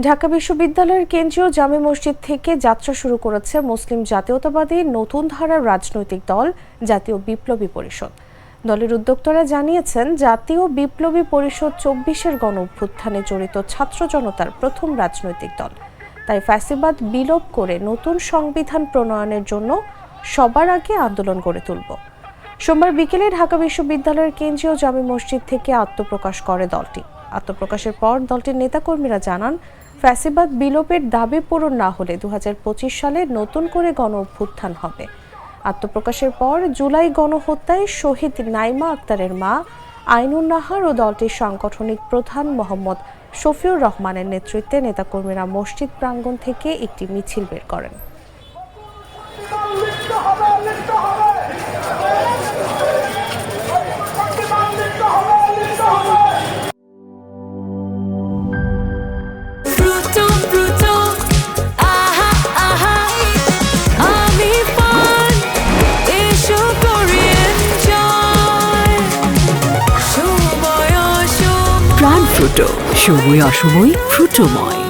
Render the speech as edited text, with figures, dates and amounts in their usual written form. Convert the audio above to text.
ঢাকা বিশ্ববিদ্যালয়ের কেন্দ্রীয় জামে মসজিদ থেকে যাত্রা শুরু করেছে মুসলিম জাতীয়তাবাদী নতুন ধারার রাজনৈতিক দল জাতীয় বিপ্লবী পরিষদ। দলের উদ্যোক্তারা জানিয়েছেন, জাতীয় বিপ্লবী পরিষদ ২৪-এর গণ অভ্যুত্থানে জড়িত ছাত্র জনতার প্রথম রাজনৈতিক দল। তাই ফ্যাসিবাদ বিলোপ করে নতুন সংবিধান প্রণয়নের জন্য সবার আগে আন্দোলন গড়ে তুলব। সোমবার বিকেলে ঢাকা বিশ্ববিদ্যালয়ের কেন্দ্রীয় জামে মসজিদ থেকে আত্মপ্রকাশ করে দলটি। আত্মপ্রকাশের পর দলটির নেতাকর্মীরা জানান, ফ্যাসিবাদ বিলোপের দাবি পূরণ না হলে ২০২৫ সালে নতুন করে গণ অভ্যুত্থান হবে। আত্মপ্রকাশের পর জুলাই গণহত্যায় শহীদ নাইমা আক্তারের মা আইনুন নাহার ও দলটির সাংগঠনিক প্রধান মোহাম্মদ শফিউর রহমানের নেতৃত্বে নেতাকর্মীরা মসজিদ প্রাঙ্গণ থেকে একটি মিছিল বের করেন। প্রাণ ফ্রুটো, সময় অসময় ফ্রুটোময়।